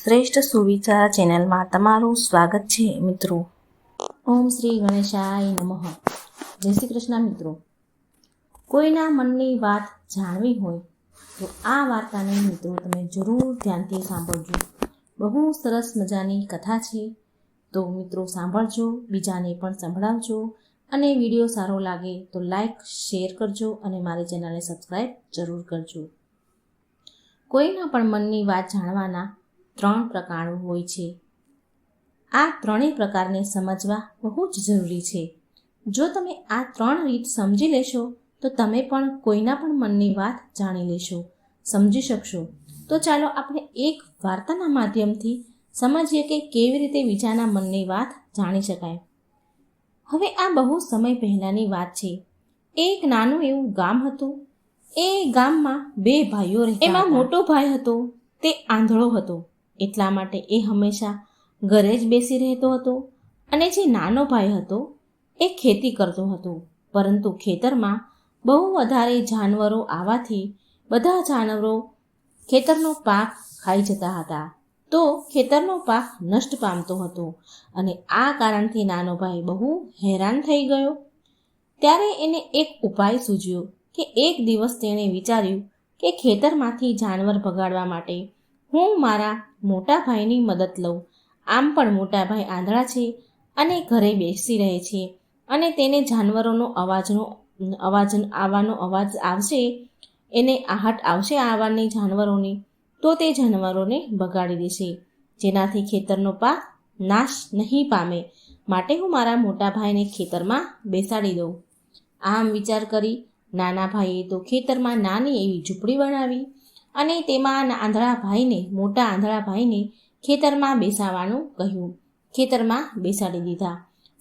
શ્રેષ્ઠ સુવિચાર ચેનલમાં તમારું સ્વાગત છે મિત્રો. ઓમ શ્રી ગણેશાય નમઃ. જય શ્રી કૃષ્ણ મિત્રો. કોઈના મનની વાત જાણવી હોય તો આ વાર્તાને મિત્રો તમે જરૂર ધ્યાનથી સાંભળજો. બહુ સરસ મજાની કથા છે, તો મિત્રો સાંભળજો, બીજાને પણ સંભળાવજો અને વિડીયો સારો લાગે તો લાઈક શેર કરજો અને મારી ચેનલને સબસ્ક્રાઈબ જરૂર કરજો. કોઈના પણ મનની વાત જાણવાના 3 પ્રકારો હોય છે. આ ત્રણેય પ્રકારને સમજવા બહુ જ જરૂરી છે. જો તમે આ 3 રીત સમજી લેશો તો તમે પણ કોઈના પણ મનની વાત જાણી લેશો, સમજી શકશો. તો ચાલો આપણે એક વાર્તાના માધ્યમથી સમજીએ કે કેવી રીતે બીજાના મનની વાત જાણી શકાય. હવે આ બહુ સમય પહેલાંની વાત છે. એક નાનું એવું ગામ હતું. એ ગામમાં 2 ભાઈઓ રહેતા. એમાં મોટો ભાઈ હતો તે આંધળો હતો, એટલા માટે એ હંમેશા ઘરે જ બેસી રહેતો હતો. અને જે નાનો ભાઈ હતો એ ખેતી કરતો હતો, પરંતુ ખેતરમાં બહુ વધારે જાનવરો આવવાથી બધા જાનવરો ખેતરનો પાક ખાઈ જતા હતા. તો ખેતરનો પાક નષ્ટ પામતો હતો અને આ કારણથી નાનો ભાઈ બહુ હેરાન થઈ ગયો. ત્યારે એને એક ઉપાય સૂઝ્યો કે એક દિવસ તેણે વિચાર્યું કે ખેતરમાંથી જાનવર ભગાડવા માટે હું મારા મોટા ભાઈની મદદ લઉં. આમ પણ મોટા ભાઈ આંધળા છે અને ઘરે બેસી રહે છે, અને તેને જાનવરોનો આવવાનો અવાજ આવશે, એને આહટ આવશે આવવાની જાનવરોની, તો તે જાનવરોને બગાડી દેશે, જેનાથી ખેતરનો પાક નાશ નહીં પામે. માટે હું મારા મોટા ભાઈને ખેતરમાં બેસાડી દઉં. આમ વિચાર કરી નાના ભાઈએ તો ખેતરમાં નાની એવી ઝૂંપડી બનાવી અને તેમાં મોટા આંધળા ભાઈને ખેતરમાં બેસાવાનું કહ્યું. ખેતરમાં બેસાડી દીધા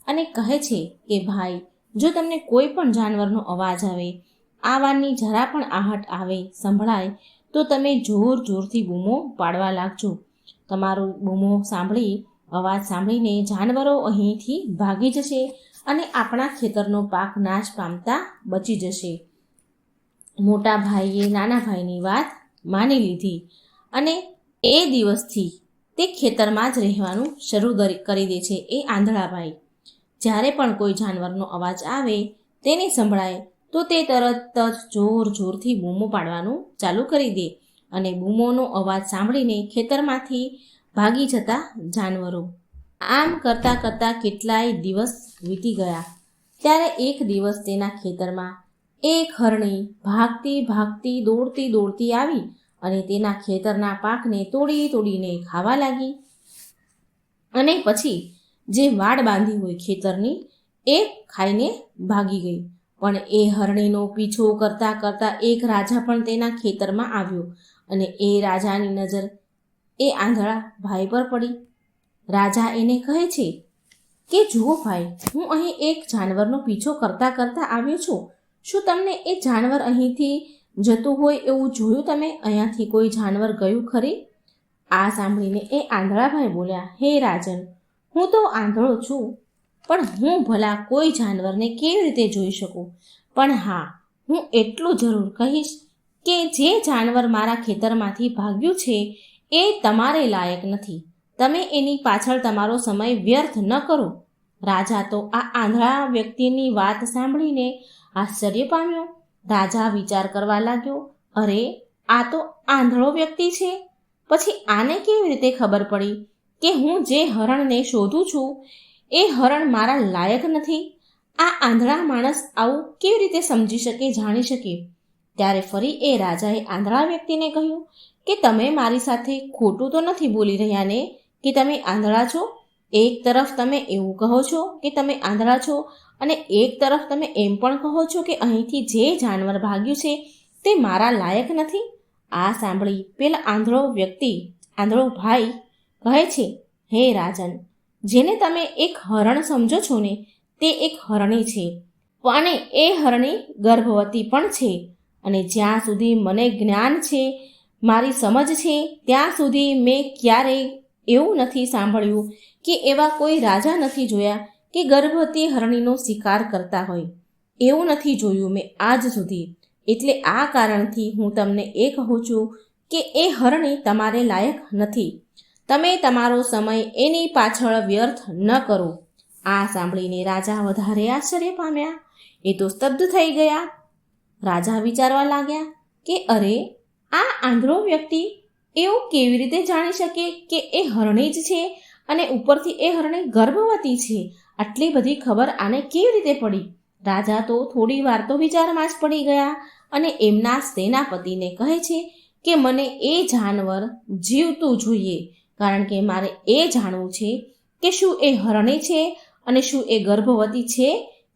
અને કહે છે કે ભાઈ, જો તમને કોઈ પણ જાનવરનો અવાજ આવે, આવાની જરા પણ આહટ આવે સંભળાય, તો તમે જોર જોરથી બૂમો પાડવા લાગજો. તમારો બૂમો અવાજ સાંભળીને જાનવરો અહીંથી ભાગી જશે અને આપણા ખેતરનો પાક નાશ પામતા બચી જશે. મોટા ભાઈએ નાના ભાઈની વાત માની લીધી અને એ દિવસથી તે ખેતરમાં જ રહેવાનું શરૂ કરી દે છે. એ આંધળા ભાઈ જ્યારે પણ કોઈ જાનવરનો અવાજ આવે, તેને સંભળાય, તો તે તરત જ જોર જોરથી બૂમો પાડવાનું ચાલુ કરી દે અને બૂમોનો અવાજ સાંભળીને ખેતરમાંથી ભાગી જતા જાનવરો. આમ કરતાં કરતાં કેટલાય દિવસ વીતી ગયા. ત્યારે એક દિવસ તેના ખેતરમાં એક હરણી ભાગતી દોડતી આવી અને તેના ખેતરના પાકને તોડીને ખાવા લાગી. અને પછી જે વાડ બાંધી હોય ખેતરની, એ ખાઈને ભાગી ગઈ. પણ એ હરણીનો પીછો કરતા એક રાજા પણ તેના ખેતરમાં આવ્યો અને એ રાજાની નજર એ આંધળા ભાઈ પર પડી. રાજા એને કહે છે કે જુઓ ભાઈ, હું અહીં એક જાનવરનો પીછો કરતા આવ્યો છું. શું તમને એ જાનવર અહીંથી જતું હોય એવું જોયું? તમે અહીંયાથી કોઈ જાનવર ગયું ખરી? આ સાંભળીને એ આંધળા ભાઈ બોલ્યા, હે રાજન, હું તો આંધળો છું, પણ હું ભલા કોઈ જાનવરને કેવી રીતે જોઈ શકું? પણ હા, હું એટલું જરૂર કહીશ કે જે જાનવર મારા ખેતરમાંથી ભાગ્યું છે એ તમારે લાયક નથી. તમે એની પાછળ તમારો સમય વ્યર્થ ન કરો. રાજા તો આ આંધળા વ્યક્તિની વાત સાંભળીને આશ્ચર્ય પામ્યો. રાજા વિચાર કરવા લાગ્યો, અરે, આ તો આંધળો વ્યક્તિ છે. પછી આને કેવી રીતે ખબર પડી કે હું જે હરણને શોધું છું એ હરણ મારા લાયક નથી? આ આંધળા માણસ આવું કેવી રીતે સમજી શકે, જાણી શકે? ત્યારે ફરી એ રાજાએ આંધળા વ્યક્તિને કહ્યું કે તમે મારી સાથે ખોટું તો નથી બોલી રહ્યા ને કે તમે આંધળા છો? એક તરફ તમે એવું કહો છો કે તમે આંધળા છો અને એક તરફ તમે એમ પણ કહો છો કે અહીંથી જે જાનવર ભાગ્યું છે તે મારા લાયક નથી. આ સાંભળી પેલા આંધળો ભાઈ કહે છે, હે રાજન, જેને તમે એક હરણ સમજો છો ને, તે એક હરણી છે, અને એ હરણી ગર્ભવતી પણ છે. અને જ્યાં સુધી મને જ્ઞાન છે, મારી સમજ છે, ત્યાં સુધી મેં ક્યારેય એવું નથી સાંભળ્યું કે એવા કોઈ રાજા નથી જોયા કે ગર્ભવતી હરણીનો શિકાર કરતા હોય. એવું નથી જોયું મેં આજ સુધી. એટલે આ કારણથી હું તમને એ કહું છું કે એ હરણી તમારે લાયક નથી. તમે તમારો સમય એની પાછળ વ્યર્થ ન કરો. આ સાંભળીને રાજા વધારે આશ્ચર્ય પામ્યા. એ તો સ્તબ્ધ થઈ ગયા. રાજા વિચારવા લાગ્યા કે અરે, આ આંધળો વ્યક્તિ એવું કેવી રીતે જાણી શકે કે એ હરણી જ છે અને ઉપરથી એ હરણી ગર્ભવતી છે? આટલી બધી ખબર આને કેવી રીતે પડી? રાજા તો થોડી વાર તો વિચારમાં જ પડી ગયા અને એમના સેનાપતિને કહે છે કે મને એ જાનવર જીવતું જોઈએ, કારણ કે મારે એ જાણવું છે કે શું એ હરણી છે અને શું એ ગર્ભવતી છે,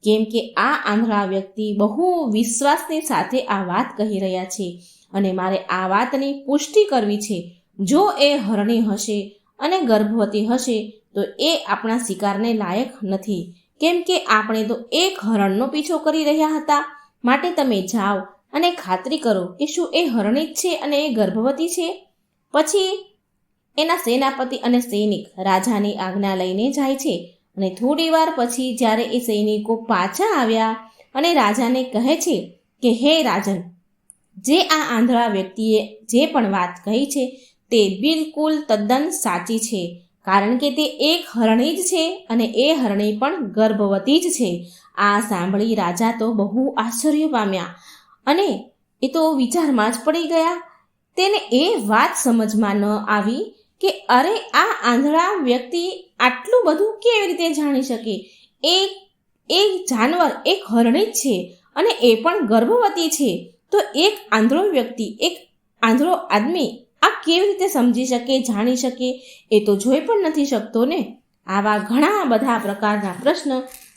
કેમ કે આ આંધળા વ્યક્તિ બહુ વિશ્વાસની સાથે આ વાત કહી રહ્યા છે અને મારે આ વાતની પુષ્ટિ કરવી છે. જો એ હરણી હશે અને ગર્ભવતી હશે તો એ આપણા શિકારને લાયક નથી, કેમ કે આપણે તો એક હરણનો પીછો કરી રહ્યા હતા. માટે તમે જાઓ અને ખાતરી કરો કે શું એ હરણી જ છે અને એ ગર્ભવતી છે. પછી એના સેનાપતિ અને સૈનિક રાજાની આજ્ઞા લઈને જાય છે અને થોડી વાર પછી જ્યારે એ સૈનિકો પાછા આવ્યા અને રાજાને કહે છે કે હે રાજન, જે આ આંધળા વ્યક્તિએ જે પણ વાત કહી છે તે બિલકુલ તદ્દન સાચી છે, કારણ કે તે એક હરણી જ છે અને એ હરણી પણ ગર્ભવતી જ છે. આ સાંભળી રાજા તો બહુ આશ્ચર્ય પામ્યા અને એ તો વિચારમાં જ પડી ગયા. તેને એ વાત સમજમાં ન આવી કે અરે, આ આંધળા વ્યક્તિ આટલું બધું કેવી રીતે જાણી શકે? એ જાનવર એક હરણી જ છે અને એ પણ ગર્ભવતી છે, તો એક આંધળો વ્યક્તિ, એક આંધળો આદમી આ કેવી રીતે સમજી શકે, જાણી શકે? એ તો જોઈ પણ નથી શકતો ને. આવા ઘણા બધા પ્રકારના પ્રશ્ન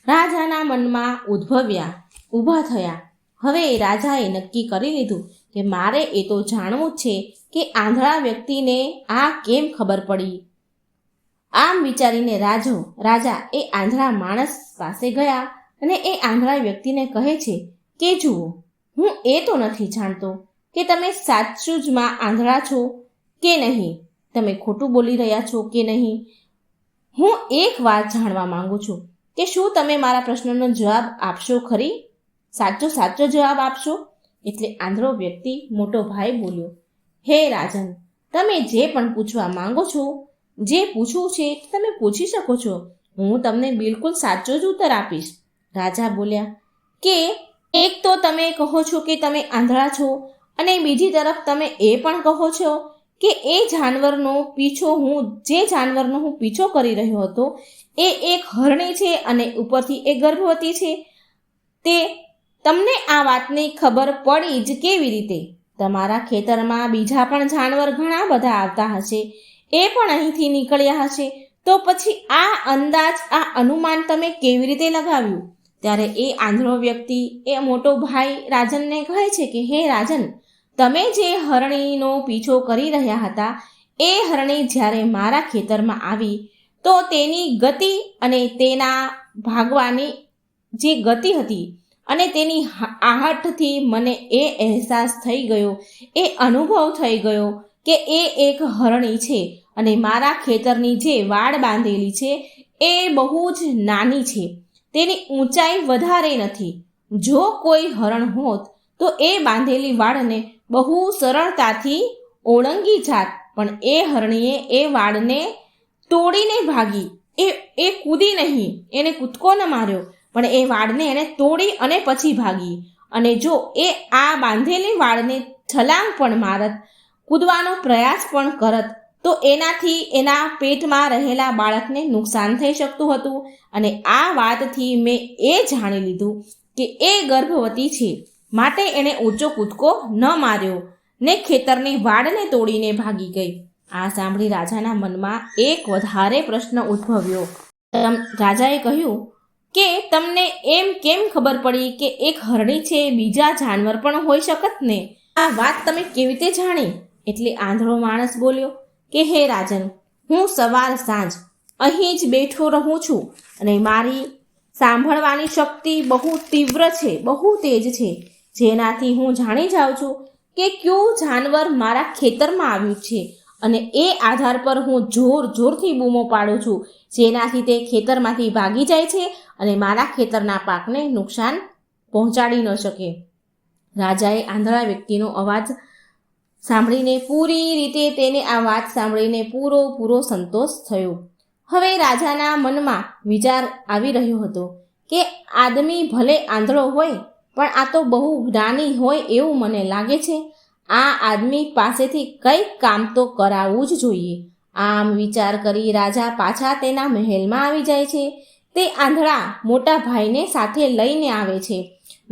રાજાના મનમાં ઊભા થયા. હવે રાજાએ નક્કી કરી લીધું કે મારે એ તો જાણવું જ છે કે આંધળા વ્યક્તિને આ કેમ ખબર પડી. આમ વિચારીને રાજા એ આંધળા માણસ પાસે ગયા અને એ આંધળા વ્યક્તિને કહે છે કે જુઓ, હું એ તો નથી જાણતો કે તમે સાચું જ માં આંધળા છો કે નહીં, તમે ખોટું બોલી રહ્યા છો કે નહીં. હું એક વાત જાણવા માંગુ છું કે શું તમે મારા પ્રશ્નનો જવાબ આપશો ખરી? સાચો જવાબ આપશો? એટલે આંધળો વ્યક્તિ મોટો ભાઈ બોલ્યો, હે રાજન, તમે જે પણ પૂછવા માંગો છો, જે પૂછવું છે તમે પૂછી શકો છો. હું તમને બિલકુલ સાચો જ ઉત્તર આપીશ. રાજા બોલ્યા કે એક તો તમે કહો છો કે તમે આંધળા છો અને બીજી તરફ તમે એ પણ કહો છો કે જે જાનવરનો હું પીછો કરી રહ્યો હતો એ એક હરણી છે અને ઉપરથી એ ગર્ભવતી છે. તે તમને આ વાતની ખબર પડી જ કેવી રીતે? તમારા ખેતરમાં બીજા પણ જાનવર ઘણા બધા આવતા હશે, એ પણ અહીંથી નીકળ્યા હશે, તો પછી આ અનુમાન તમે કેવી રીતે લગાવ્યું? ત્યારે એ આંધળો વ્યક્તિ એ મોટો ભાઈ રાજનને કહે છે કે હે રાજન, તમે જે હરણીનો પીછો કરી રહ્યા હતા એ હરણી જ્યારે મારા ખેતરમાં આવી તો તેની ગતિ અને તેના ભાગવાની જે ગતિ હતી અને તેની આહટથી મને એ અહેસાસ થઈ ગયો, એ અનુભવ થઈ ગયો કે એ એક હરણી છે અને મારા ખેતરની જે વાડ બાંધેલી છે એ બહુ જ નાની છે, તેની ઊંચાઈ વધારે નથી. જો કોઈ હરણ હોત તો એ બાંધેલી વાડને બહુ સરળતાથી ઓળંગી જાત, પણ એ હરણીએ એ વાડને તોડીને ભાગી. એ કૂદી નહીં, એને કૂદકો ન માર્યો, પણ એ વાડને એને તોડી અને પછી ભાગી. અને જો એ આ બાંધેલી વાડને છલાંગ પણ મારત, કૂદવાનો પ્રયાસ પણ કરત, તો એનાથી એના પેટમાં રહેલા બાળકને નુકસાન થઈ શકતું હતું. અને આ વાતથી મેં એ જાણી લીધું કે એ ગર્ભવતી છે, માટે એણે ઊંચો કૂદકો ન માર્યો ને ખેતરની વાડને તોડીને ભાગી ગઈ. આ સાંભળી રાજાના મનમાં એક વધારે પ્રશ્ન ઉદ્ભવ્યો. રાજાએ કહ્યું કે તમને એમ કેમ ખબર પડી કે એક હરણી છે, બીજા જાનવર પણ હોઈ શકત ને? આ વાત તમે કેવી રીતે જાણી? એટલે આંધળો માણસ બોલ્યો કે હે રાજન, હું સવાર સાંજ અહીં જ બેઠો રહું છું અને મારી સાંભળવાની શક્તિ બહુ તીવ્ર છે, બહુ તેજ છે, જેનાથી હું જાણી જાઉં છું કે કયું જાનવર મારા ખેતરમાં આવ્યું છે અને એ આધાર પર હું જોરથી બૂમો પાડું છું, જેનાથી તે ખેતરમાંથી ભાગી જાય છે અને મારા ખેતરના પાકને નુકસાન પહોંચાડી ન શકે. રાજાએ આંધળા વ્યક્તિનો અવાજ સાંભળીને પૂરી રીતે તેને આ વાત સાંભળીને પૂરો સંતોષ થયો. હવે રાજાના મનમાં વિચાર આવી રહ્યો હતો કે આદમી ભલે આંધળો હોય પણ આ તો બહુ જ્ઞાની હોય એવું મને લાગે છે. આ આદમી પાસેથી કંઈક કામ તો કરાવવું જ જોઈએ. આમ વિચાર કરી રાજા પાછા તેના મહેલમાં આવી જાય છે. તે આંધળા મોટા ભાઈને સાથે લઈને આવે છે.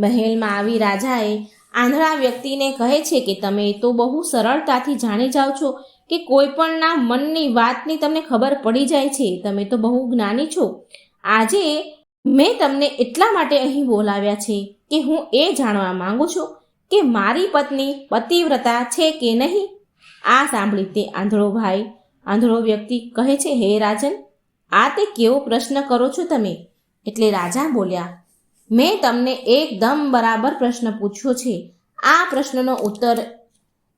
મહેલમાં આવી રાજાએ આંધળા વ્યક્તિને કહે છે કે તમે તો બહુ સરળતાથી જાણી જાઓ છો કે કોઈ પણના મનની વાતની તમને ખબર પડી જાય છે. તમે તો બહુ જ્ઞાની છો. આજે મેં તમને એટલા માટે અહીં બોલાવ્યા છે કે હું એ જાણવા માંગુ છું કે મારી પત્ની પતિવ્રતા છે કે નહીં. આ સાંભળી તે આંધળો વ્યક્તિ કહે છે, હે રાજન, આ તે કેવો પ્રશ્ન કરો છો તમે? એટલે રાજા બોલ્યા, મેં તમને એકદમ બરાબર પ્રશ્ન પૂછ્યો છે. આ પ્રશ્નનો ઉત્તર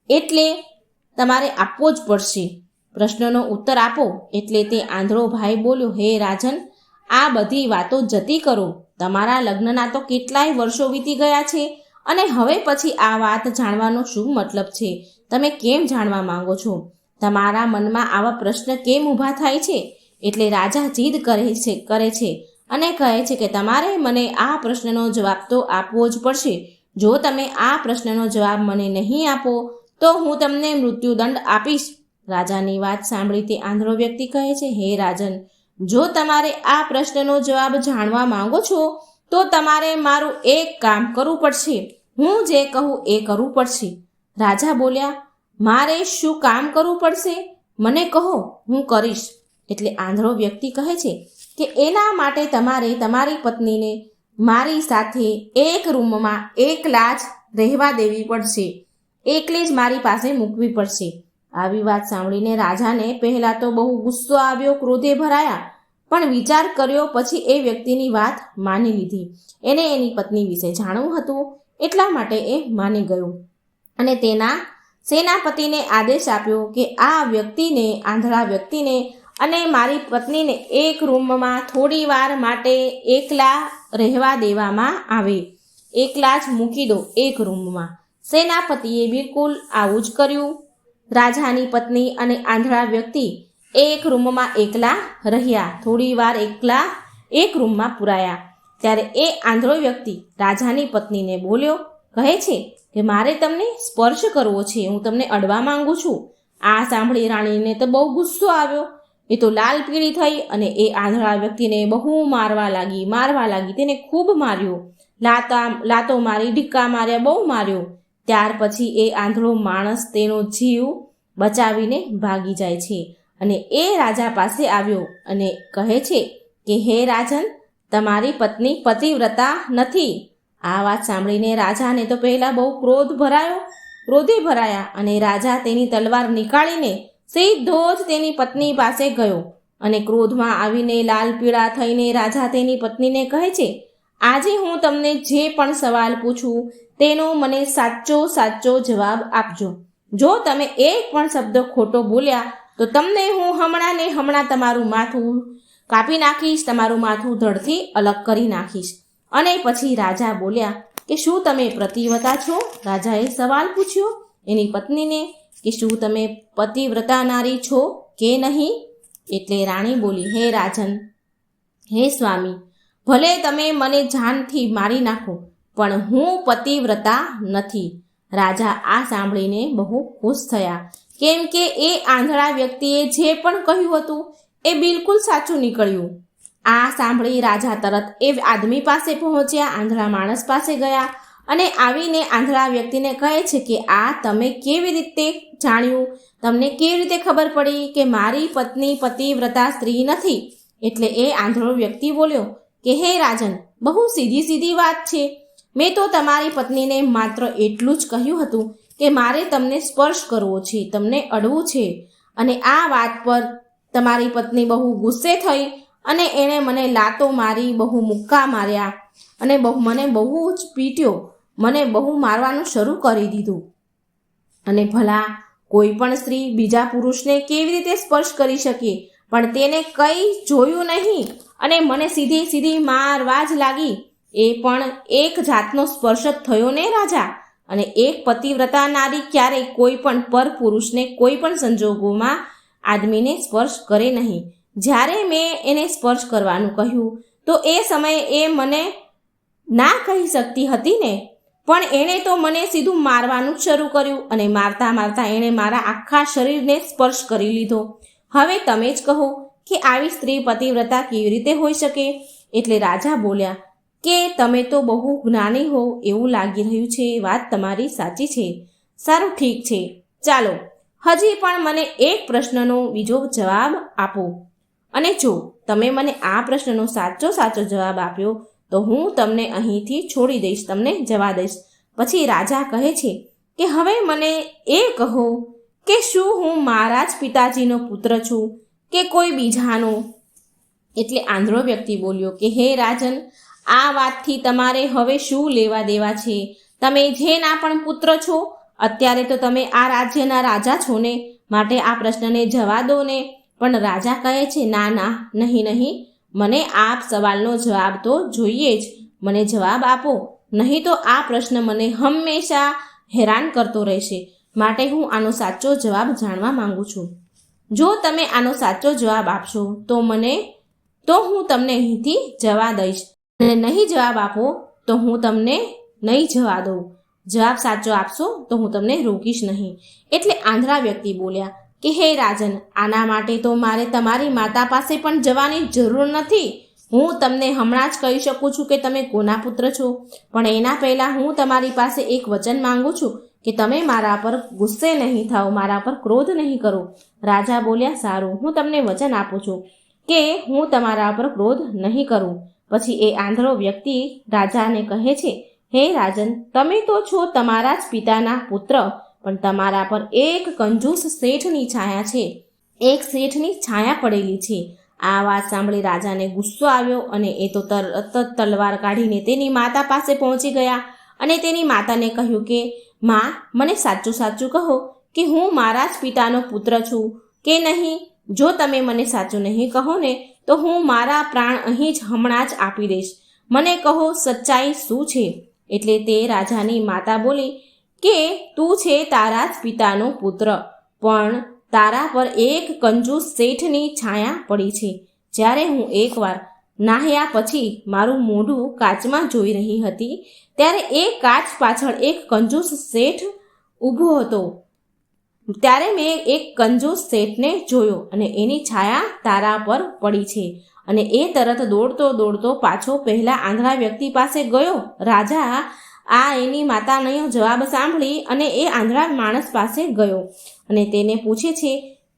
એટલે તમારે આપવો જ પડશે. પ્રશ્નનો ઉત્તર આપો. એટલે તે આંધળો ભાઈ બોલ્યો, હે રાજન, આ બધી વાતો જતી કરો. તમારા લગ્નના તો કેટલાય વર્ષો વીતી ગયા છે અને હવે પછી આ વાત જાણવાનો શું મતલબ છે? તમે કેમ જાણવા માંગો છો? તમારા મનમાં આવા પ્રશ્ન કેમ ઊભા થાય છે? એટલે રાજા જીદ કરે છે અને કહે છે કે તમારે મને આ પ્રશ્નનો જવાબ તો આપવો જ પડશે. જો તમે આ પ્રશ્નનો જવાબ મને નહીં આપો તો હું તમને મૃત્યુદંડ આપીશ. રાજાની વાત સાંભળી તે આંધળો વ્યક્તિ કહે છે, હે રાજન, જો તમારે આ પ્રશ્નનો જવાબ જાણવા માંગો છો તો તમારે મારું એક કામ કરવું પડશે. હું જે કહું એ કરવું પડશે. રાજા બોલ્યા, મારે શું કામ કરવું પડશે? મને કહો, હું કરીશ. એટલે આંધળો વ્યક્તિ કહે છે કે એના માટે તમારે તમારી પત્નીને મારી સાથે એક રૂમમાં એકલા જ રહેવા દેવી પડશે. એકલી જ મારી પાસે મૂકવી પડશે. આવી વાત સાંભળીને રાજાને પહેલાં તો બહુ ગુસ્સો આવ્યો, ક્રોધે ભરાયા, પણ વિચાર કર્યો પછી એ વ્યક્તિની વાત માની લીધી. એને એની પત્ની વિશે જાણવું હતું એટલા માટે એ માની ગયો અને તેના સેનાપતિને આદેશ આપ્યો કે આ વ્યક્તિને, આંધળા વ્યક્તિને અને મારી પત્નીને એક રૂમમાં થોડી વાર માટે એકલા રહેવા દેવામાં આવે. એકલા જ મૂકી દો એક રૂમમાં. સેનાપતિએ બિલકુલ આવું જ કર્યું. રાજાની પત્ની અને આંધળા વ્યક્તિ એક રૂમમાં એકલા રહ્યા. થોડી વાર એકલા એક રૂમમાં પુરાયા. ત્યારે એ આંધળો વ્યક્તિ રાજાની પત્નીને બોલ્યો, કહે છે કે મારે તમને સ્પર્શ કરવો છે, હું તમને અડવા માંગુ છું. આ સાંભળી રાણીને તો બહુ ગુસ્સો આવ્યો. એ તો લાલ પીળી થઈ અને એ આંધળા વ્યક્તિને બહુ મારવા લાગી. તેને ખૂબ માર્યો. લાતો મારી, ઢીક્કા માર્યા, બહુ માર્યો. ત્યાર પછી એ આંધળો માણસ તેનો જીવ બચાવીને ભાગી જાય છે અને એ રાજા પાસે આવ્યો અને કહે છે કે હે રાજન, તમારી પત્ની પતિવ્રતા નથી. આ વાત સાંભળીને રાજાને તો પહેલાં બહુ ક્રોધે ભરાયા અને રાજા તેની તલવાર નીકાળીને સીધો જ તેની પત્ની પાસે ગયો અને ક્રોધમાં આવીને લાલ પીળા થઈને રાજા તેની પત્નીને કહે છે, આજે હું તમને જે પણ સવાલ પૂછું તેનો મને સાચો જવાબ આપજો. જો તમે એક પણ શબ્દ ખોટો બોલ્યા તો તમને હું હમણાં તમારું માથું કાપી નાખીશ, તમારું માથું ધડથી અલગ કરી નાખીશ. અને પછી રાજા બોલ્યા કે શું તમે પતિવ્રતા છો? રાજાએ સવાલ પૂછ્યો એની પત્નીને કે શું તમે પતિવ્રતા નારી છો કે નહીં? એટલે રાણી બોલી, હે રાજન, હે સ્વામી, ભલે તમે મને જાનથી મારી નાખો પણ હું પતિવ્રતા નથી. રાજા આ સાંભળીને બહુ ખુશ થયા, કેમ કે એ આંધળા વ્યક્તિએ જે પણ કહ્યું હતું એ બિલકુલ સાચું નીકળ્યું. આ સાંભળી રાજા તરત એ આદમી પાસે પહોંચ્યા, આંધળા માણસ પાસે ગયા અને આવીને આંધળા વ્યક્તિને કહે છે કે આ તમે કેવી રીતે જાણ્યું? તમને કેવી રીતે ખબર પડી કે મારી પત્ની પતિવ્રતા સ્ત્રી નથી? એટલે એ આંધળો વ્યક્તિ બોલ્યો કે હે રાજન, બહુ સીધી વાત છે. મેં તો તમારી પત્નીને માત્ર એટલું જ કહ્યું હતું કે મારે તમને સ્પર્શ કરવો છે, તમને અડવું છે. અને આ વાત પર તમારી પત્ની બહુ ગુસ્સે થઈ અને એણે મને લાતો મારી, બહુ મુક્કા માર્યા અને મને બહુ જ પીટ્યો, મને બહુ મારવાનું શરૂ કરી દીધું. અને ભલા કોઈ પણ સ્ત્રી બીજા પુરુષને કેવી રીતે સ્પર્શ કરી શકે? પણ તેને કંઈ જોયું નહીં અને મને સીધી મારવા જ લાગી. એ પણ એક જાતનો સ્પર્શ જ થયો ને રાજા? અને એક પતિવ્રતા નારી ક્યારેય કોઈ પણ પર પુરુષને કોઈ પણ સંજોગોમાં આદમીને સ્પર્શ કરે નહીં. જ્યારે મેં એને સ્પર્શ કરવાનું કહ્યું તો એ સમયે એ મને ના કહી શકતી હતી ને, પણ એણે તો મને સીધું મારવાનું જ શરૂ કર્યું અને મારતા મારતા એણે મારા આખા શરીરને સ્પર્શ કરી લીધો. હવે તમે જ કહો કે આવી સ્ત્રી પતિવ્રતા કેવી રીતે હોઈ શકે? એટલે રાજા બોલ્યા કે તમે તો બહુ જ્ઞાની હો એવું લાગી રહ્યું છે. વાત તમારી સાચી છે. સારું, ઠીક છે, ચાલો હજી પણ મને એક પ્રશ્નનો બીજો જવાબ આપો, અને જો તમે મને આ પ્રશ્નનો સાચો જવાબ આપ્યો તો હું તમને અહીંથી છોડી દઈશ, તમને જવા દઈશ. પછી રાજા કહે છે કે હવે મને એ કહો કે શું હું મારા જ પિતાજીનો પુત્ર છું કે કોઈ બીજાનો? એટલે આંધળો વ્યક્તિ બોલ્યો કે હે રાજન, આ વાતથી તમારે હવે શું લેવા દેવા છે? તમે જેના પણ પુત્ર છો, અત્યારે તો તમે આ રાજ્યના રાજા છો ને, માટે આ પ્રશ્નને જવા દો ને. પણ રાજા કહે છે ના ના, નહીં, મને આ સવાલનો જવાબ તો જોઈએ જ. મને જવાબ આપો, નહીં તો આ પ્રશ્ન મને હંમેશા હેરાન કરતો રહેશે. માટે હું આનો સાચો જવાબ જાણવા માંગુ છું. જો તમે આનો સાચો જવાબ આપશો તો હું તમને અહીંથી જવા દઈશ, અને નહીં જવાબ આપો તો હું તમને નહીં જવા દઉં. જવાબ સાચો આપશો તો હું તમને રોકીશ નહીં. એટલે આંધળા વ્યક્તિ બોલ્યા કે હે રાજન, આના માટે તો મારે તમારી માતા પાસે પણ જવાની જરૂર નથી. હું તમને હમણાં જ કહી શકું છું કે તમે કોના પુત્ર છો. પણ એના પહેલાં હું તમારી પાસે એક વચન માંગુ છું કે તમે મારા પર ગુસ્સે નહીં થાઓ, મારા પર ક્રોધ નહીં કરો. રાજા બોલ્યા સારું, હું તમને વચન આપું છું કે હું તમારા પર ક્રોધ નહીં કરું. પછી એ આંધળો વ્યક્તિ રાજાને કહે છે હે રાજન, તમે તો છો તમારા જ પિતાના પુત્ર, પણ તમારા પર એક કંજૂસ શેઠની છાયા છે, એક શેઠની છાયા પડેલી છે. આ વાત સાંભળી રાજાને ગુસ્સો આવ્યો અને એ તો તરત જ તલવાર કાઢીને તેની માતા પાસે પહોંચી ગયા અને તેની માતાને કહ્યું કે માં, મને સાચું કહો કે હું મારા જ પિતાનો પુત્ર છું કે નહીં. જો તમે મને સાચું નહીં કહો ને તો હું મારા પ્રાણ અહીં જ હમણાં જ આપી દઈશ. મને કહો સચ્ચાઈ શું છે? એટલે તે રાજાની માતા બોલી કે તું છે તારા જ પિતાનો પુત્ર, પણ તારા પર એક કંજૂસ શેઠની છાયા પડી છે. જ્યારે હું એકવાર નાહ્યા પછી મારું મોઢું કાચમાં જોઈ રહી હતી ત્યારે એ કાચ પાછળ એક કંજૂસ શેઠ ઊભો હતો. ત્યારે મેં એક કંજૂસ શેઠને જોયો અને એની છાયા તારા પર પડી છે. અને એ તરત દોડતો પાછો પહેલા આંધળા વ્યક્તિ પાસે ગયો. રાજા આ એની માતાનો જવાબ સાંભળી અને એ આંધળા માણસ પાસે ગયો અને તેને પૂછે છે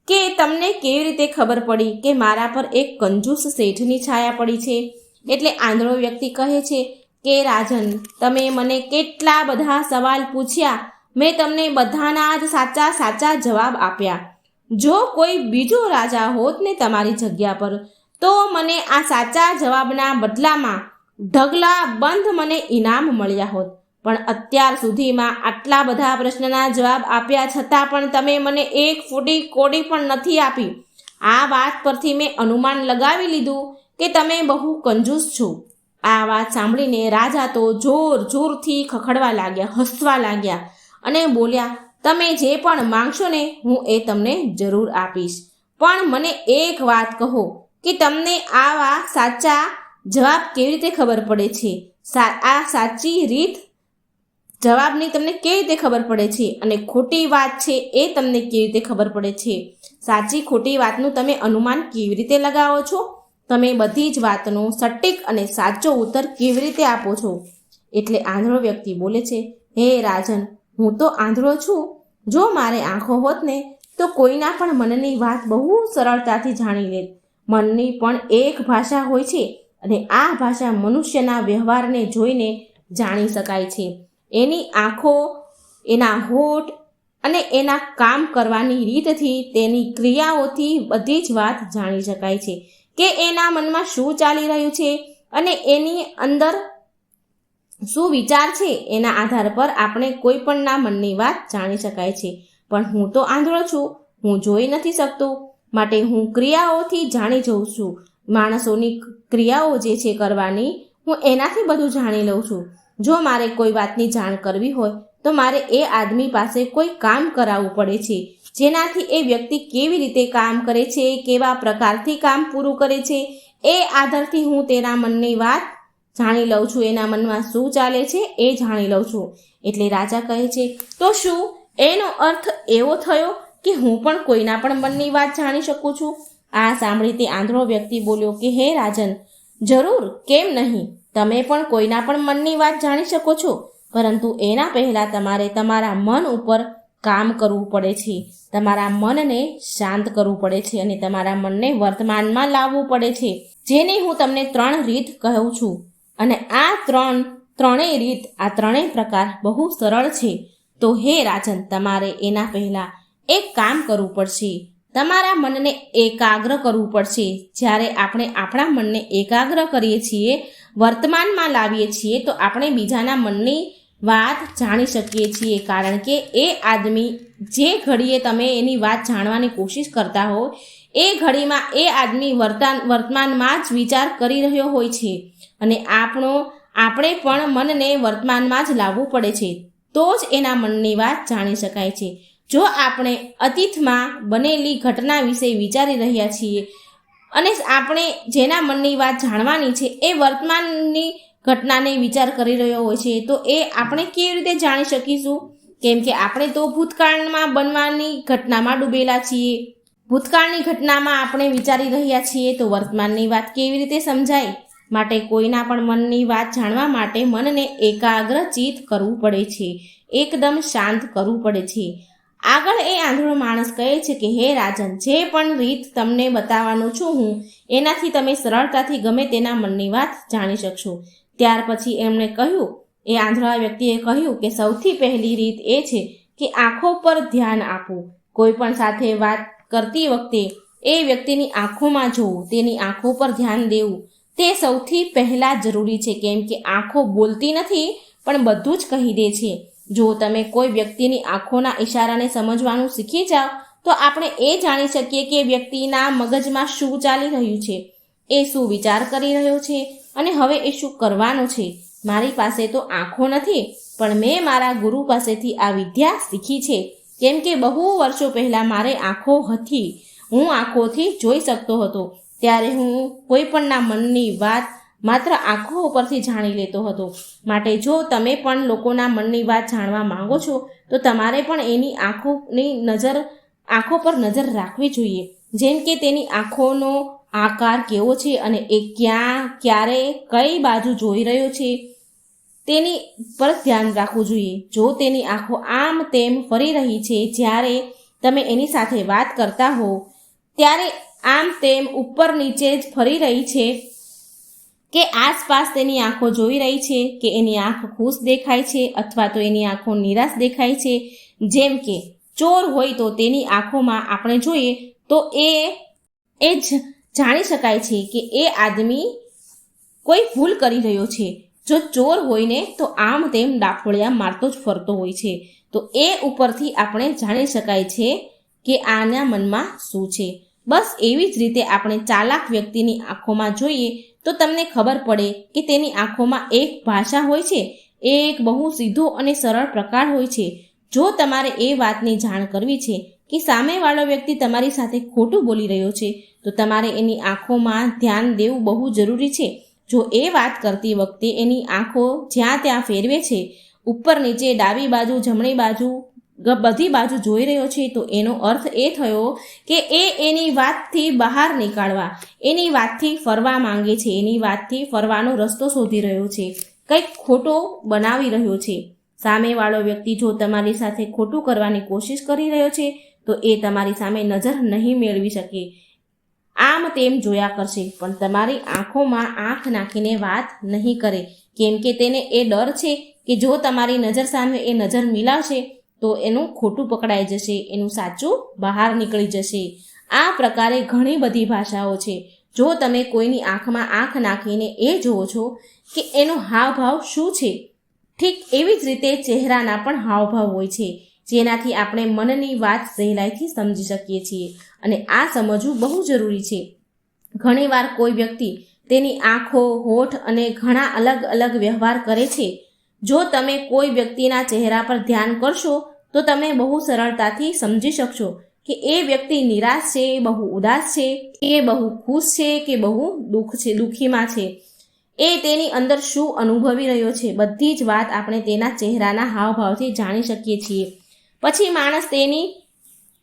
કે તમને કેવી રીતે ખબર પડી કે મારા પર એક કંજૂસ શેઠની છાયા પડી છે? એટલે આંધળો વ્યક્તિ કહે છે કે રાજન, તમે મને કેટલા બધા સવાલ પૂછ્યા, મેં તમને બધાના જ સાચા જવાબ આપ્યા. જો કોઈ બીજો રાજા હોત ને તમારી જગ્યા પર, તો મને આ સાચા જવાબના બદલામાં ઢગલા બંધ મને ઇનામ મળ્યા હોત. પણ અત્યાર સુધીમાં આટલા બધા પ્રશ્નના જવાબ આપ્યા છતાં પણ તમે મને એક ફૂટી કોડી પણ નથી આપી. આ વાત પરથી મેં અનુમાન લગાવી લીધું કે તમે બહુ કંજૂસ છો. આ વાત સાંભળીને રાજા તો જોરથી ખખડવા લાગ્યા, હસવા લાગ્યા અને બોલ્યા તમે જે પણ માંગશો ને હું એ તમને જરૂર આપીશ. પણ મને એક વાત કહો કે તમને આવા સાચા જવાબ કેવી રીતે ખબર પડે છે? આ સાચી રીત જવાબની તમને કેવી રીતે ખબર પડે છે? અને ખોટી વાત છે એ તમને કેવી રીતે ખબર પડે છે? સાચી ખોટી વાતનું તમે અનુમાન કેવી રીતે લગાવો છો? તમે બધી જ વાતનો સટીક અને સાચો ઉત્તર કેવી રીતે આપો છો? એટલે આંધળો વ્યક્તિ બોલે છે હે રાજન, હું તો આંધળો છું. જો મારે આંખો હોત ને તો કોઈના પણ મનની વાત બહુ સરળતાથી જાણી લેત. મનની પણ એક ભાષા હોય છે અને આ ભાષા મનુષ્યના વ્યવહારને જોઈને જાણી શકાય છે. એની આંખો, એના હોઠ અને એના કામ કરવાની રીતથી, તેની ક્રિયાઓથી બધી જ વાત જાણી શકાય છે કે એના મનમાં શું ચાલી રહ્યું છે અને એની અંદર શું વિચાર છે. એના આધાર પર આપણે કોઈ પણના મનની વાત જાણી શકાય છે. પણ હું તો આંધળો છું, હું જોઈ નથી શકતો, માટે હું ક્રિયાઓથી જાણી જઉં છું. માણસોની ક્રિયાઓ જે છે કરવાની, હું એનાથી બધું જાણી લઉં છું. જો મારે કોઈ વાતની જાણ કરવી હોય તો મારે એ આદમી પાસે કોઈ કામ કરાવવું પડે છે, જેનાથી એ વ્યક્તિ કેવી રીતે કામ કરે છે, કેવા પ્રકારથી કામ પૂરું કરે છે, એ આધારથી હું તેના મનની વાત જાણી લઉં છું, એના મનમાં શું ચાલે છે એ જાણી લઉં છું. એટલે રાજા કહે છે, તો શું એનો અર્થ એવો થયો કે હું પણ કોઈના પણ મનની વાત જાણી શકું છું? આ સાંભળી તે આંધળો વ્યક્તિ બોલ્યો કે હે રાજન, જરૂર, કેમ નહીં? તમે પણ કોઈના પણ મનની વાત જાણી શકો છો, પરંતુ એના પહેલાં તમારે તમારા મન ઉપર કામ કરવું પડે છે. તમારા મનને શાંત કરવું પડે છે અને તમારા મનને વર્તમાનમાં લાવવું પડે છે, જેની હું તમને 3 રીત કહું છું. અને આ ત્રણેય રીત, આ ત્રણેય પ્રકાર બહુ સરળ છે. તો હે રાજન, તમારે એના પહેલાં એક કામ કરવું પડશે. તમારા મનને એકાગ્ર કરવું પડશે. જ્યારે આપણે આપણા મનને એકાગ્ર કરીએ છીએ, વર્તમાનમાં લાવીએ છીએ, તો આપણે બીજાના મનની વાત જાણી શકીએ છીએ. કારણ કે એ આદમી જે ઘડીએ તમે એની વાત જાણવાની કોશિશ કરતા હો, એ ઘડીમાં એ આદમી વર્તમાનમાં જ વિચાર કરી રહ્યો હોય છે. અને આપણે પણ મનને વર્તમાનમાં જ લાવવું પડે છે, તો જ એના મનની વાત જાણી શકાય છે. જો આપણે અતીતમાં બનેલી ઘટના વિશે વિચારી રહ્યા છીએ અને આપણે જેના મનની વાત જાણવાની છે એ વર્તમાનની ઘટનાને વિચાર કરી રહ્યો હોય છે, તો એ આપણે કેવી રીતે જાણી શકીશું? કેમ કે આપણે તો ભૂતકાળમાં બનવાની ઘટનામાં ડૂબેલા છીએ. ભૂતકાળની ઘટનામાં આપણે વિચારી રહ્યા છીએ, તો વર્તમાનની વાત કેવી રીતે સમજાય? માટે કોઈના પણ મનની વાત જાણવા માટે મનને એકાગ્રચિત કરવું પડે છે, એકદમ શાંત કરવું પડે છે. આગળ એ આંધળો માણસ કહે છે કે હે રાજન, જે પણ રીત તમને બતાવવાનો છું હું, એનાથી તમે સરળતાથી ગમે તેના મનની વાત જાણી શકશો. ત્યાર પછી એમણે કહ્યું, એ આંધળા વ્યક્તિએ કહ્યું કે સૌથી પહેલી રીત એ છે કે આંખો પર ધ્યાન આપવું. કોઈ પણ સાથે વાત કરતી વખતે એ વ્યક્તિની આંખોમાં જોવું, તેની આંખો પર ધ્યાન દેવું, તે સૌથી પહેલાં જરૂરી છે. કેમ કે આંખો બોલતી નથી, પણ બધું જ કહી દે છે. જો તમે કોઈ વ્યક્તિની આંખોના ઈશારાને સમજવાનું શીખી જાઓ, તો આપણે એ જાણી શકીએ કે વ્યક્તિના મગજમાં શું ચાલી રહ્યું છે, એ શું વિચાર કરી રહ્યો છે અને હવે એ શું કરવાનો છે. મારી પાસે તો આંખો નથી, પણ મેં મારા ગુરુ પાસેથી આ વિદ્યા શીખી છે. કેમ કે બહુ વર્ષો પહેલાં મારે આંખો હતી, હું આંખોથી જોઈ શકતો હતો. ત્યારે હું કોઈપણના મનની વાત માત્ર આંખો ઉપરથી જાણી લેતો હતો. માટે જો તમે પણ લોકોના મનની વાત જાણવા માંગો છો, તો તમારે પણ એની આંખો પર નજર રાખવી જોઈએ. જેમ કે તેની આંખોનો આકાર કેવો છે અને એ ક્યારે કઈ બાજુ જોઈ રહ્યો છે, તેની પર ધ્યાન રાખવું જોઈએ. જો તેની આંખો આમ તેમ ફરી રહી છે, જ્યારે તમે એની સાથે વાત કરતા હો ત્યારે આમ તેમ ઉપર નીચે જ ફરી રહી છે, કે આસપાસ તેની આંખો જોઈ રહી છે, કે એની આંખ ખુશ દેખાય છે અથવા તો એની આંખો નિરાશ દેખાય છે. જેમ કે ચોર હોય તો તેની આંખોમાં આપણે જોઈએ તો એ જ જાણી શકાય છે કે એ આદમી કોઈ ભૂલ કરી રહ્યો છે. જો ચોર હોય ને તો આમ તેમ ડાફોળિયા મારતો જ ફરતો હોય છે, તો એ ઉપરથી આપણે જાણી શકાય છે કે આના મનમાં શું છે. બસ એવી જ રીતે આપણે ચાલાક વ્યક્તિની આંખોમાં જોઈએ તો તમને ખબર પડે કે તેની આંખોમાં એક ભાષા હોય છે, એક બહુ સીધો અને સરળ પ્રકાર હોય છે. જો તમારે એ વાતની જાણ કરવી છે કે સામેવાળો વ્યક્તિ તમારી સાથે ખોટું બોલી રહ્યો છે, તો તમારે એની આંખોમાં ધ્યાન દેવું બહુ જરૂરી છે. જો એ વાત કરતી વખતે એની આંખો જ્યાં ત્યાં ફેરવે છે, ઉપર નીચે, ડાબી બાજુ, જમણી બાજુ, બધી બાજુ જોઈ રહ્યો છે, તો એનો અર્થ એ થયો કે એ એની વાતથી બહાર નીકળવા, એની વાતથી ફરવા માંગે છે, એની વાતથી ફરવાનો રસ્તો શોધી રહ્યો છે, કંઈક ખોટો બનાવી રહ્યો છે. સામેવાળો વ્યક્તિ જો તમારી સાથે ખોટું કરવાની કોશિશ કરી રહ્યો છે, તો એ તમારી સામે નજર નહીં મેળવી શકે, આમ તેમ જોયા કરશે, પણ તમારી આંખોમાં આંખ નાખીને વાત નહીં કરે. કેમ કે તેને એ ડર છે કે જો તમારી નજર સામે એ નજર મિલાવશે તો એનું ખોટું પકડાઈ જશે, એનું સાચું બહાર નીકળી જશે. આ પ્રકારે ઘણી બધી ભાષાઓ છે. જો તમે કોઈની આંખમાં આંખ નાખીને એ જુઓ છો કે એનો હાવભાવ શું છે, ઠીક એવી જ રીતે ચહેરાના પણ હાવભાવ હોય છે, જેનાથી આપણે મનની વાત સહેલાઈથી સમજી શકીએ છીએ. અને આ સમજવું બહુ જરૂરી છે. ઘણીવાર કોઈ વ્યક્તિ તેની આંખો, હોઠ અને ઘણા અલગ અલગ વ્યવહાર કરે છે. જો તમે કોઈ વ્યક્તિના ચહેરા પર ધ્યાન કરશો તો તમે બહુ સરળતાથી સમજી શકશો કે એ વ્યક્તિ નિરાશ છે, બહુ ઉદાસ છે, એ બહુ ખુશ છે કે બહુ દુઃખીમાં છે, એ તેની અંદર શું અનુભવી રહ્યો છે. બધી જ વાત આપણે તેના ચહેરાના હાવભાવથી જાણી શકીએ છીએ. પછી માણસ તેની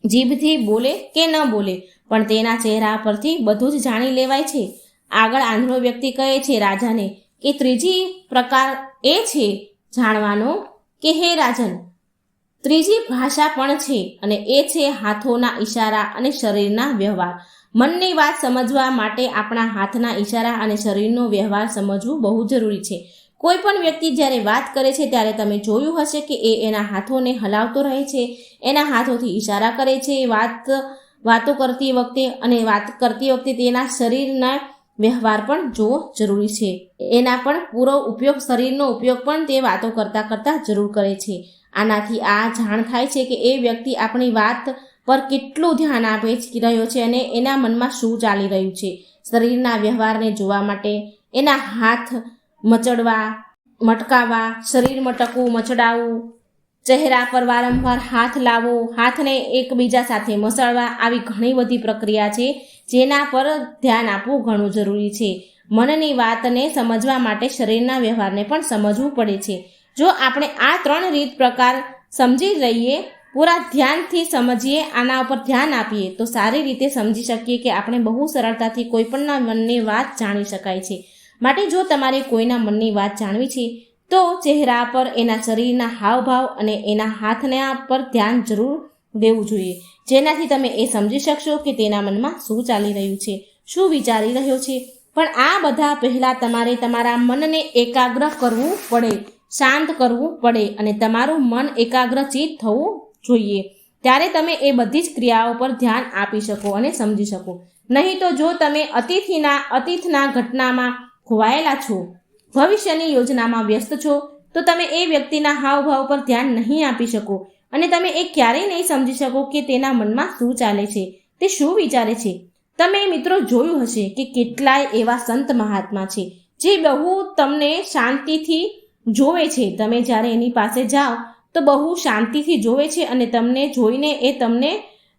જીભથી બોલે કે ન બોલે, પણ તેના ચહેરા પરથી બધું જ જાણી લેવાય છે. આગળ આંધળો વ્યક્તિ કહે છે રાજાને કે ત્રીજી પ્રકાર એ છે જાણવાનો કે હે રાજન, ત્રીજી ભાષા પણ છે અને એ છે હાથોના ઈશારા અને શરીરના વ્યવહાર. મનની વાત સમજવા માટે આપણા હાથના ઈશારા અને શરીરનો વ્યવહાર સમજવું બહુ જરૂરી છે. કોઈ પણ વ્યક્તિ જ્યારે વાત કરે છે ત્યારે તમે જોયું હશે કે એ એના હાથોને હલાવતો રહે છે, એના હાથોથી ઈશારા કરે છે વાતો કરતી વખતે, અને વાત કરતી વખતે તેના શરીરના વ્યવહાર પણ જોવો જરૂરી છે. એના પણ પૂરો ઉપયોગ, શરીરનો ઉપયોગ પણ તે વાતો કરતાં કરતાં જરૂર કરે છે. આનાથી આ જાણ થાય છે કે એ વ્યક્તિ આપણી વાત પર કેટલું ધ્યાન આપે રહ્યો છે અને એના મનમાં શું ચાલી રહ્યું છે. શરીરના વ્યવહારને જોવા માટે એના હાથ મચડવા, મટકાવવા, શરીર મટકવું, મચડાવવું, ચહેરા પર વારંવાર હાથ લાવવો, હાથને એકબીજા સાથે મસળવા, આવી ઘણી બધી પ્રક્રિયા છે જેના પર ધ્યાન આપવું ઘણું જરૂરી છે. મનની વાતને સમજવા માટે શરીરના વ્યવહારને પણ સમજવું પડે છે. જો આપણે આ 3 રીત પ્રકાર સમજી લઈએ, પૂરા ધ્યાનથી સમજીએ, આના ઉપર ધ્યાન આપીએ તો સારી રીતે સમજી શકીએ કે આપણે બહુ સરળતાથી કોઈ પણના મનની વાત જાણી શકાય છે. માટે જો તમારે કોઈના મનની વાત જાણવી છે તો ચહેરા પર, એના શરીરના હાવભાવ અને એના હાથના પર ધ્યાન જરૂર દેવું જોઈએ, જેનાથી તમે એ સમજી શકશો કે તેના મનમાં શું ચાલી રહ્યું છે, શું વિચારી રહ્યો છે. પણ આ બધા પહેલાં તમારે તમારા મનને એકાગ્ર કરવું પડે, શાંત કરવું પડે અને તમારું મન એકાગ્રચિત થવું જોઈએ. ત્યારે તમે એ બધી જ ક્રિયાઓ પર ધ્યાન આપી શકો અને સમજી શકો. નહીં તો જો તમે અતીતના ઘટનામાં ખોવાયેલા છો, ભવિષ્યની યોજનામાં વ્યસ્ત છો, તો તમે એ વ્યક્તિના હાવભાવ પર ધ્યાન નહીં આપી શકો અને તમે એ ક્યારેય નહીં સમજી શકો કે તેના મનમાં શું ચાલે છે, તે શું વિચારે છે. તમે મિત્રો જોયું હશે કે કેટલાય એવા સંત મહાત્મા છે જે બહુ તમને શાંતિથી જોવે છે. તમે જ્યારે એની પાસે જાઓ તો બહુ શાંતિથી જોવે છે અને તમને જોઈને એ તમને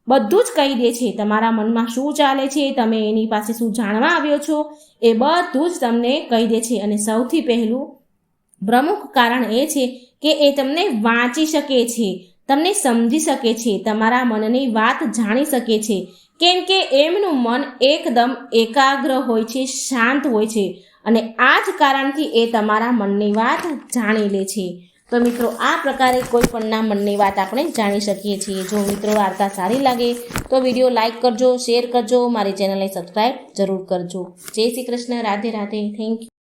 બધું જ કહી દે છે. તમારા મનમાં શું ચાલે છે, તમે એની પાસે શું જાણવા આવ્યો છો, એ બધું જ તમને કહી દે છે. અને સૌથી પહેલું પ્રમુખ કારણ એ છે કે એ તમને વાંચી શકે છે, તમને સમજી શકે છે, તમારા મનની વાત જાણી શકે છે. કેમ કે એમનું મન એકદમ એકાગ્ર હોય છે, શાંત હોય છે અને આ જ કારણથી એ તમારા મનની વાત જાણી લે છે. તો મિત્રો, આ પ્રકારે કોઈ પણના મનની વાત આપણે જાણી શકીએ છીએ. જો મિત્રો વાર્તા સારી લાગે તો વિડીયો લાઇક કરજો, શેર કરજો, મારી ચેનલને સબસ્ક્રાઈબ જરૂર કરજો. જય શ્રી કૃષ્ણ, રાધે રાધે, થેન્ક યુ.